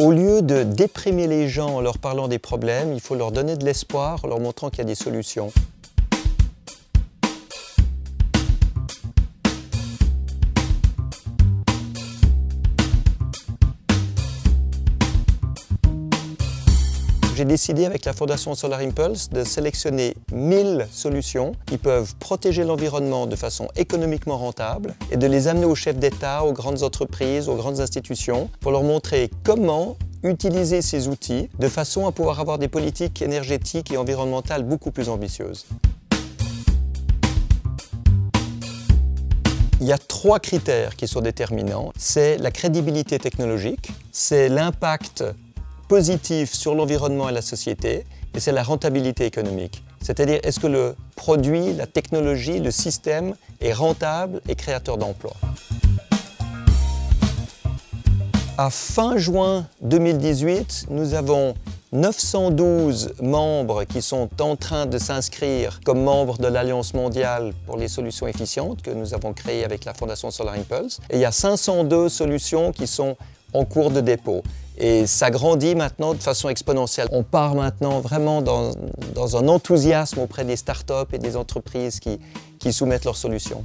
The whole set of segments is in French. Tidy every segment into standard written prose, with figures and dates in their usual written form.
Au lieu de déprimer les gens en leur parlant des problèmes, il faut leur donner de l'espoir en leur montrant qu'il y a des solutions. J'ai décidé avec la Fondation Solar Impulse de sélectionner 1000 solutions qui peuvent protéger l'environnement de façon économiquement rentable et de les amener aux chefs d'État, aux grandes entreprises, aux grandes institutions pour leur montrer comment utiliser ces outils de façon à pouvoir avoir des politiques énergétiques et environnementales beaucoup plus ambitieuses. Il y a 3 critères qui sont déterminants. C'est la crédibilité technologique, c'est l'impact positif sur l'environnement et la société, et c'est la rentabilité économique. C'est-à-dire, est-ce que le produit, la technologie, le système est rentable et créateur d'emplois. À fin juin 2018, nous avons 912 membres qui sont en train de s'inscrire comme membres de l'Alliance mondiale pour les solutions efficientes que nous avons créée avec la Fondation Solar Impulse. Et il y a 502 solutions qui sont en cours de dépôt. Et ça grandit maintenant de façon exponentielle. On part maintenant vraiment dans un enthousiasme auprès des startups et des entreprises qui soumettent leurs solutions.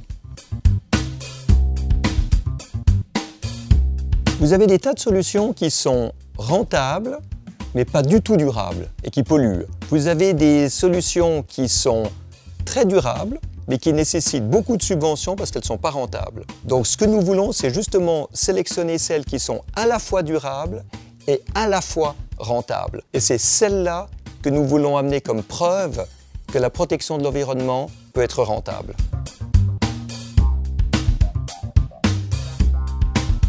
Vous avez des tas de solutions qui sont rentables, mais pas du tout durables et qui polluent. Vous avez des solutions qui sont très durables, mais qui nécessitent beaucoup de subventions parce qu'elles ne sont pas rentables. Donc ce que nous voulons, c'est justement sélectionner celles qui sont à la fois durables et à la fois rentables. Et c'est celles-là que nous voulons amener comme preuve que la protection de l'environnement peut être rentable.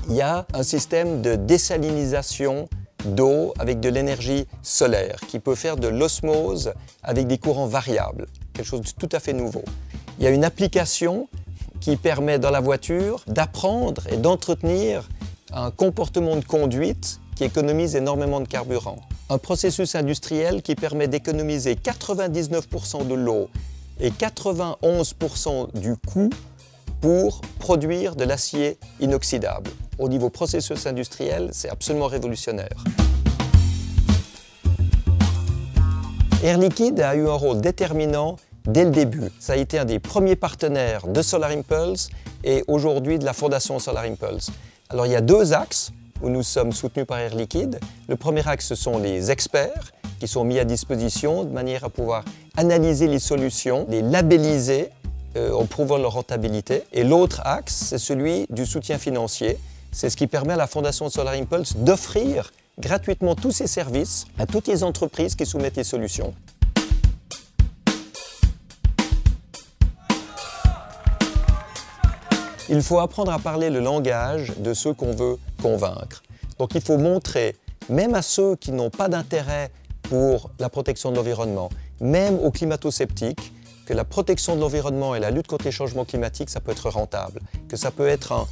Il y a un système de désalinisation d'eau avec de l'énergie solaire qui peut faire de l'osmose avec des courants variables, quelque chose de tout à fait nouveau. Il y a une application qui permet dans la voiture d'apprendre et d'entretenir un comportement de conduite qui économise énormément de carburant. Un processus industriel qui permet d'économiser 99% de l'eau et 91% du coût pour produire de l'acier inoxydable. Au niveau processus industriel, c'est absolument révolutionnaire. Air Liquide a eu un rôle déterminant dès le début. Ça a été un des premiers partenaires de Solar Impulse et aujourd'hui de la Fondation Solar Impulse. Alors il y a 2 axes où nous sommes soutenus par Air Liquide. Le premier axe, ce sont les experts qui sont mis à disposition de manière à pouvoir analyser les solutions, les labelliser en prouvant leur rentabilité. Et l'autre axe, c'est celui du soutien financier. C'est ce qui permet à la Fondation Solar Impulse d'offrir gratuitement tous ses services à toutes les entreprises qui soumettent les solutions. Il faut apprendre à parler le langage de ceux qu'on veut convaincre. Donc il faut montrer, même à ceux qui n'ont pas d'intérêt pour la protection de l'environnement, même aux climato-sceptiques, que la protection de l'environnement et la lutte contre les changements climatiques, ça peut être rentable, que ça peut être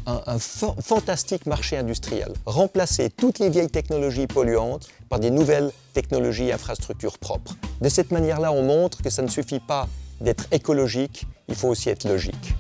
un fantastique marché industriel. Remplacer toutes les vieilles technologies polluantes par des nouvelles technologies et infrastructures propres. De cette manière-là, on montre que ça ne suffit pas d'être écologique, il faut aussi être logique.